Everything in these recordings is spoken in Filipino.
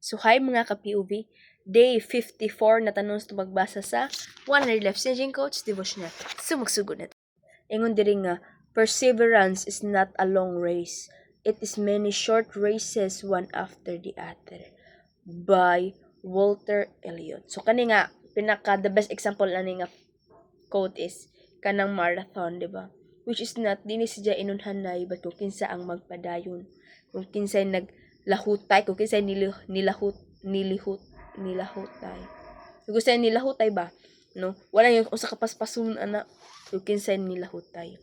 So hi mga ka-POV, day 54 na tanong sa magbasa sa 100 Life Changing Coach Devotional. So magsugod na. Ingon diri nga, perseverance is not a long race. It is many short races one after the other. By Walter Elliot. So kani nga pinaka the best example ani nga quote is kanang marathon, di ba? Which is not dini siya inunhanay but kung kinsa ang magpadayon. Kung kinsay naglahutay, kung kinsay nilahutay. Kung kinsay nilahutay ba? No? Wala yung usa ka paspason ana kung kinsay nilahutay.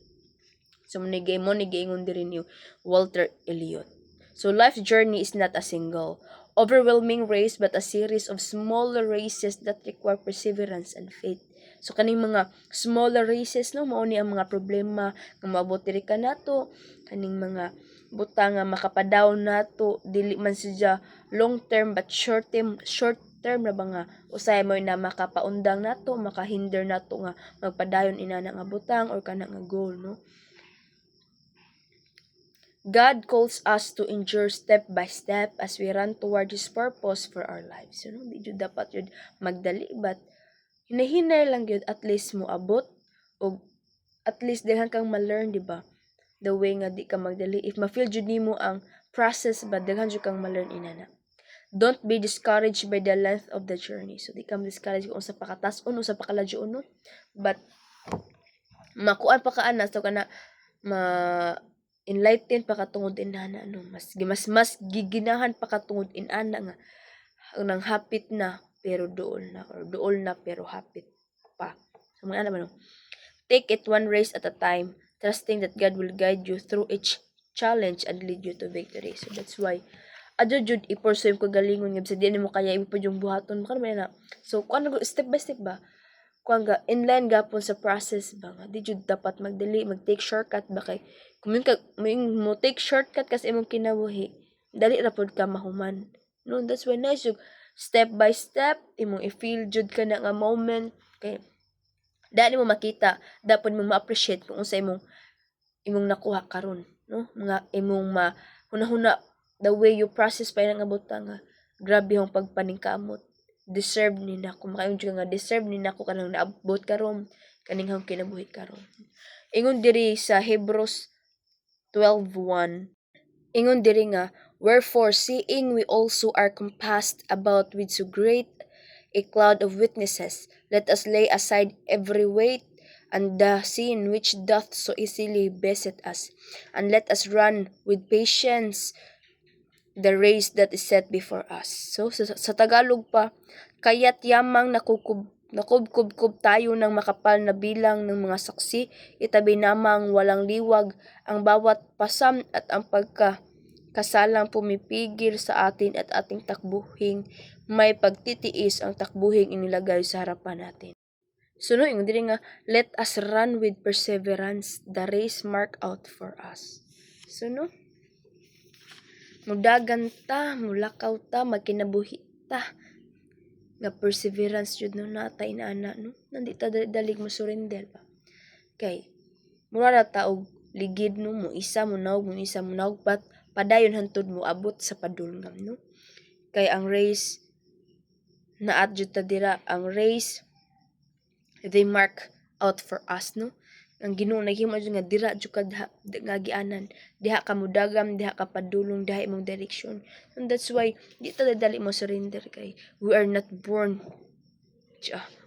So mo ni giingon diri ni Walter Elliot. So life journey is not a single overwhelming race but a series of smaller races that require perseverance and faith. So kaning mga smaller races no mao ni ang mga problema nga maabot diri kanato, kaning mga butang nga makapadaw nato dili man siya long term but short term na ba nga usay mo na makapaundang nato, makahinder nato nga magpadayon inana nga butang or kana nga goal no. God calls us to endure step by step as we run toward His purpose for our lives. So, no? Di jud dapat yun magdali, but hinahinay lang yun at least mo abot o at least daghan kang ma-learn, di ba? The way nga di ka magdali. If ma-feel jud nimo ang process, ba daghan jud kang ma-learn inana. Don't be discouraged by the length of the journey. So, di ka discouraged kung sa pakatas-on o sa pakaladyoon, no? But, makuan pa ka ana, so kana, enlighten pa katungod inana no mas giginahan pa katungod inana nga nang hapit na pero dool na or dool na pero hapit pa. So mga ano no, take it one race at a time, trusting that God will guide you through each challenge and lead you to victory. So that's why adyo jud i-pursue ko galingon nga sa di mo kaya ipod yung buhaton mo na. So kuan step by step ba kuan ga inline gapon sa process ba nga di jud dapat magdali mag-take shortcut ba kay kung mo take shortcut kasi imong kinabuhi dali ra pod ka mahuman no. That's why nice yung step by step imong i-feel jud ka na nga moment kay dali mo makita dapat mo ma-appreciate kung unsa imong nakuha karon no, mga imong hunahuna the way you process pa nga butang nga grabe yung pagpaningkamot deserve ni nako makayon jud nga deserve ni nako kanang naabot karon kaning hang kinabuhi karon. Ingon diri sa Hebrews 12:1 ingon diri nga wherefore seeing we also are compassed about with so great a cloud of witnesses let us lay aside every weight and the sin which doth so easily beset us and let us run with patience the race that is set before us. So sa Tagalog pa, kaya't yamang nakubkob tayo ng makapal na bilang ng mga saksi, itabi namang walang liwag ang bawat pasam at ang pagkakasalang pumipigil sa atin at ating takbuhing may pagtitiis ang takbuhing inilagay sa harapan natin. So no, yung diri nga, let us run with perseverance the race marked out for us. So no, mudagan ta, mulakaw ta, magkinabuhi ta. Nga perseverance jud no natay inana no. Nandita dalig mo surrender ba. Kay mura ra ta og ligid no mo isa mo naog but padayon hantud mo abot sa padulngam no. Kay ang race naat jud ta dira, ang race they mark out for us no. Ang Ginoo naghimo nga dira jud ka nga gianan, diha ka mudagam, diha ka padulong, diha imong direksyon. And that's why di ta dali mo surrender kay we are not born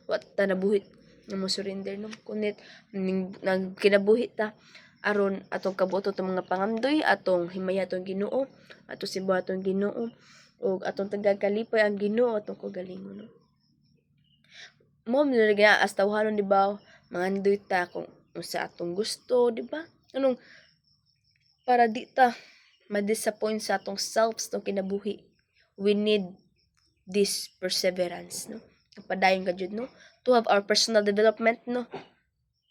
what ta nabuhit nga mo surrender no. Kunit nang kinabuhi ta aron atong kabuoto tong mga pangamdoy, atong himaya atong Ginoo, atong simbahan atong Ginoo ug atong tagagalipay ang Ginoo atong kagalingon no. Mo nilagya as tawhanon di ba mangandoy ta kung sa atong gusto, di ba? Anong para di ta ma-disappoint sa atong selves tong kinabuhi. We need this perseverance, no? Padayon ka jud no to have our personal development no.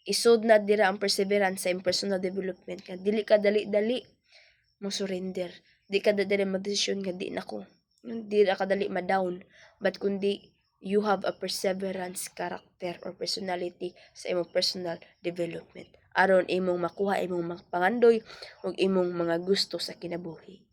Isod na dira ang perseverance sa personal development ka. Dili ka dali-dali mo surrender. Di ka dali mag-desisyon nga di nako. Di ka dali ma-down, but kundi you have a perseverance character or personality sa imong personal development aron imong makuha imong pangandoy ug imong mga gusto sa kinabuhi.